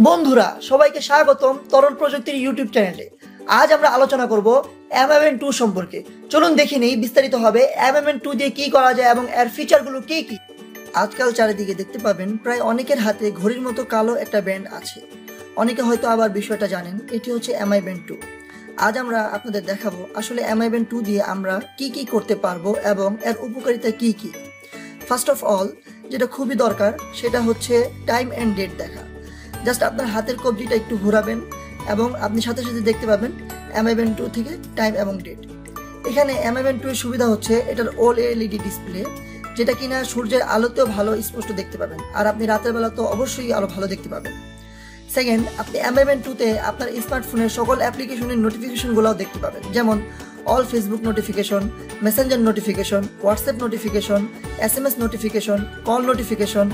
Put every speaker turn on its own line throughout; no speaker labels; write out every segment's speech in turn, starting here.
বন্ধুরা সবাইকে স্বাগতম তরল প্রযুক্তির ইউটিউব চ্যানেলে। আজ আমরা আলোচনা করব MMN2 সম্পর্কে। চলুন দেখে নেই বিস্তারিত হবে MMN2 দিয়ে কি করা যায় এবং এর ফিচারগুলো কি কি। আজকাল চারিদিকে দেখতে পাবেন প্রায় অনেকের হাতে ঘড়ির মতো কালো একটা ব্যান্ড আছে। অনেকে হয়তো আবার বিষয়টা জানেন, এটি হচ্ছে MI Band 2। আজ আমরা আপনাদের দেখাবো আসলে MI Band 2 দিয়ে আমরা কি কি করতে পারবো এবং এর উপকারিতা কি কি। ফার্স্ট অফ অল যেটা খুবই দরকার সেটা হচ্ছে টাইম অ্যান্ড ডেট দেখা। জাস্ট আপনার হাতের কবজিটা একটু ঘোরাবেন এবং আপনি সাথে সাথে দেখতে পাবেন MI Band 2 থেকে টাইম এবং ডেট। এখানে MI Band 2 এর সুবিধা হচ্ছে এটার অল LED ডিসপ্লে, যেটা কিনা সূর্যের আলোতেও ভালো স্পষ্ট দেখতে পাবেন, আর আপনি রাতের বেলা তো অবশ্যই আলো ভালো দেখতে পাবেন। সেকেন্ড, আপনি MI Band 2 তে আপনার স্মার্টফোনের সকল অ্যাপ্লিকেশনের নোটিফিকেশনগুলোও দেখতে পাবেন, যেমন all Facebook notification, Messenger notification, WhatsApp notification, SMS notification, call notification,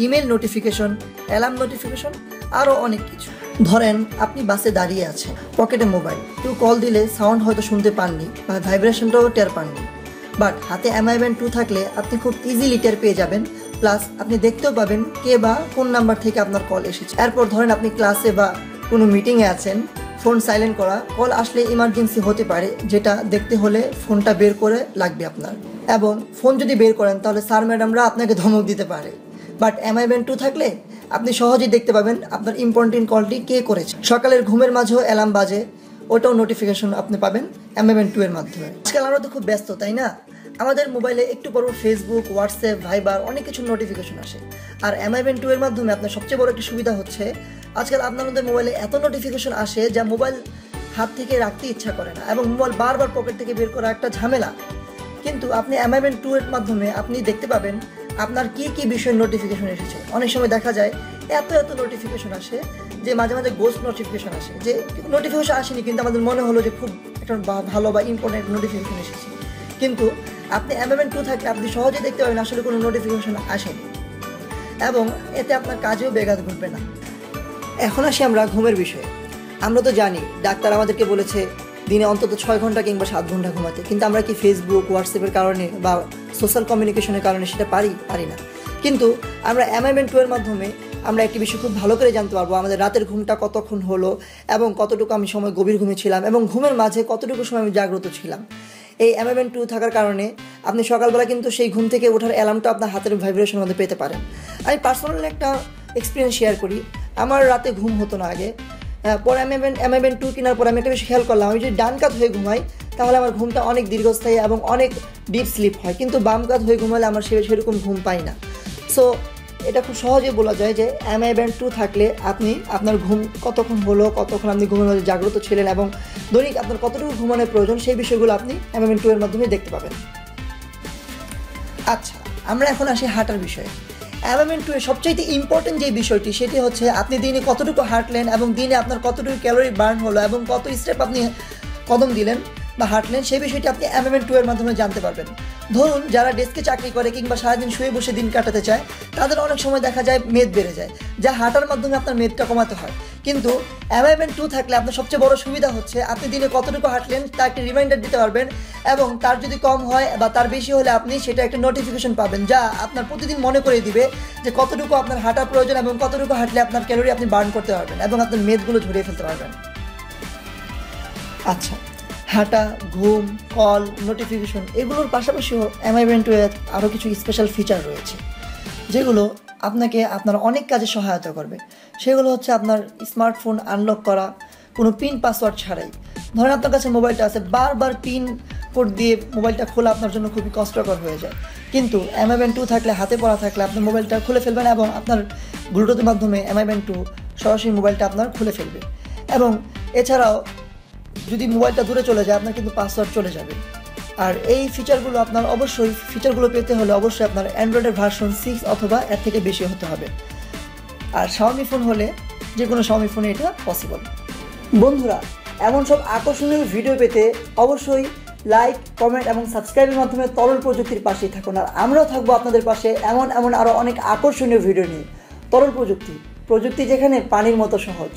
email notification, alarm notification, আরও অনেক কিছু। ধরেন আপনি বাসে দাঁড়িয়ে আছেন, পকেটে মোবাইল, কেউ কল দিলে সাউন্ড হয়তো শুনতে পাননি বা ভাইব্রেশনটাও টের পাননি, বাট হাতে MI Band 2 থাকলে আপনি খুব ইজিলি টের পেয়ে যাবেন, প্লাস আপনি দেখতেও পাবেন কে বা কোন নাম্বার থেকে আপনার কল এসেছে। এরপর ধরেন আপনি ক্লাসে বা কোনো মিটিংয়ে আছেন, ফোন সাইলেন্ট করা, কল আসলে ইমার্জেন্সি হতে পারে, যেটা দেখতে হলে ফোনটা বের করে লাগবে আপনার, এবং ফোন যদি বের করেন তাহলে স্যার ম্যাডামরা আপনাকে ধমক দিতে পারে। বাট MI Band 2 থাকলে আপনি সহজেই দেখতে পাবেন আপনার ইম্পর্টেন্ট কলটি কে করেছে। সকালের ঘুমের মাঝেও অ্যালার্ম বাজে, ওটাও নোটিফিকেশন আপনি পাবেন MI Band 2 এর মাধ্যমে। আজকাল আমরা তো খুব ব্যস্ত, তাই না? আমাদের মোবাইলে একটু পর ফেসবুক, হোয়াটসঅ্যাপ, ভাইবার অনেক কিছু নোটিফিকেশন আসে, আর MI Band 2 এর মাধ্যমে আপনার সবচেয়ে বড় একটি সুবিধা হচ্ছে আজকাল আপনাদের মোবাইলে এত নোটিফিকেশন আসে যা মোবাইল হাত থেকে রাখতে ইচ্ছা করে না, এবং মোবাইল বারবার পকেট থেকে বের করা একটা ঝামেলা। কিন্তু আপনি MI Band 2 এর মাধ্যমে আপনি দেখতে পাবেন আপনার কি কি বিষয়ের নোটিফিকেশন এসেছে। অনেক সময় দেখা যায় এত নোটিফিকেশন আসে যে মাঝে মাঝে গোস্ট নোটিফিকেশন আসে, যে নোটিফিকেশন আসেনি কিন্তু আমাদের মনে হলো যে খুব একটা ভালো বা ইম্পর্টেন্ট নোটিফিকেশন এসেছে, কিন্তু আপনি MI Band 2 থাকলে আপনি সহজেই দেখতে পাবেন আসলে কোনো নোটিফিকেশন আসেনি, এবং এতে আপনার কাজেও ব্যাঘাত ঘটবে না। এখন আসি আমরা ঘুমের বিষয়ে। আমরা তো জানি ডাক্তার আমাদেরকে বলেছে দিনে অন্তত 6 ঘন্টা কিংবা 7 ঘন্টা ঘুমাতে, কিন্তু আমরা কি ফেসবুক, হোয়াটসঅ্যাপের কারণে বা সোশ্যাল কমিউনিকেশনের কারণে সেটা পারি না। কিন্তু আমরা MI Band 2 এর মাধ্যমে আমরা একটি বিষয় খুব ভালো করে জানতে পারবো আমাদের রাতের ঘুমটা কতক্ষণ হলো, এবং কতটুকু আমি সময় গভীর ঘুমিয়েছিলাম, এবং ঘুমের মাঝে কতটুকু সময় আমি জাগ্রত ছিলাম। এই MI Band 2 থাকার কারণে আপনি সকালবেলা কিন্তু সেই ঘুম থেকে ওঠার অ্যালার্মটা আপনার হাতের ভাইব্রেশনের মধ্যে পেতে পারেন। আমি পার্সোনালি একটা এক্সপিরিয়েন্স শেয়ার করি। আমার রাতে ঘুম হতো না আগে, পরে MI Band 2 কেনার পরে আমি একটা বেশি খেয়াল করলাম, আমি যদি ডান কাত হয়ে ঘুমাই তাহলে আমার ঘুমটা অনেক দীর্ঘস্থায়ী এবং অনেক ডিপ স্লিপ হয়, কিন্তু বাম কাত হয়ে ঘুমালে আমার সেরকম ঘুম পাই না। সো এটা খুব সহজে বলা যায় যে MI Band 2 থাকলে আপনি আপনার ঘুম কতক্ষণ হলো, কতক্ষণ আপনি ঘুমের মধ্যে জাগ্রত ছিলেন, এবং দৈনিক আপনার কতটুকু ঘুমানোর প্রয়োজন সেই বিষয়গুলো আপনি MI Band 2 এর মাধ্যমে দেখতে পাবেন। আচ্ছা, আমরা এখন আসি হাঁটার বিষয়ে। MI Band 2 এর সবচেয়ে ইম্পর্টেন্ট যে বিষয়টি সেটি হচ্ছে আপনি দিনে কতটুকু হাঁটলেন, এবং দিনে আপনার কতটুকু ক্যালোরি বার্ন হলো, এবং কত স্টেপ আপনি কদম দিলেন বা হাঁটলেন, সেই বিষয়টি আপনি MI Band 2 এর মাধ্যমে জানতে পারবেন। ধরুন যারা ডেস্কে চাকরি করে কিংবা সারাদিন শুয়ে বসে দিন কাটাতে চায়, তাদের অনেক সময় দেখা যায় মেদ বেড়ে যায়, যা হাঁটার মাধ্যমে আপনার মেদটা কমাতে হয়। কিন্তু MI Band 2 থাকলে আপনার সবচেয়ে বড় সুবিধা হচ্ছে আপনি দিনে কতটুকু হাঁটলেন তার একটি রিমাইন্ডার দিতে পারবেন, এবং তার যদি কম হয় বা তার বেশি হলে আপনি সেটা একটা নোটিফিকেশন পাবেন, যা আপনার প্রতিদিন মনে করে দিবে যে কতটুকু আপনার হাঁটা প্রয়োজন এবং কতটুকু হাঁটলে আপনার ক্যালোরি আপনি বার্ন করতে পারবেন এবং আপনার মেদগুলো ঝরিয়ে ফেলতে পারবেন। আচ্ছা, হাঁটা, ঘুম, কল, নোটিফিকেশন এগুলোর পাশাপাশিও MI Band 2 এর আরও কিছু স্পেশাল ফিচার রয়েছে, যেগুলো আপনাকে আপনার অনেক কাজে সহায়তা করবে। সেগুলো হচ্ছে আপনার স্মার্টফোন আনলক করা কোনো পিন পাসওয়ার্ড ছাড়াই। ধরেন আপনার কাছে মোবাইলটা আছে, বারবার পিন কোড দিয়ে মোবাইলটা খোলা আপনার জন্য খুবই কষ্টকর হয়ে যায়, কিন্তু MI Band 2 থাকলে, হাতে পড়া থাকলে আপনি মোবাইলটা খুলে ফেলবেন, এবং আপনার ব্লুটুথের মাধ্যমে MI Band 2 সরাসরি মোবাইলটা আপনার খুলে ফেলবে। এবং এছাড়াও যদি মোবাইলটা দূরে চলে যায় আপনার কিন্তু পাসওয়ার্ড চলে যাবে। আর এই ফিচারগুলো পেতে হলে অবশ্যই আপনার অ্যান্ড্রয়েডের ভার্সন 6 অথবা এর থেকে বেশি হতে হবে, আর Xiaomi ফোন হলে যে কোনো Xiaomi ফোনে এটা পসিবল। বন্ধুরা, এমন সব আকর্ষণীয় ভিডিও পেতে অবশ্যই লাইক, কমেন্ট এবং সাবস্ক্রাইবের মাধ্যমে তরল প্রযুক্তির পাশেই থাকুন, আর আমরাও থাকবো আপনাদের পাশে এমন আরও অনেক আকর্ষণীয় ভিডিও নিয়ে। তরল প্রযুক্তি যেখানে পানির মতো সহজ।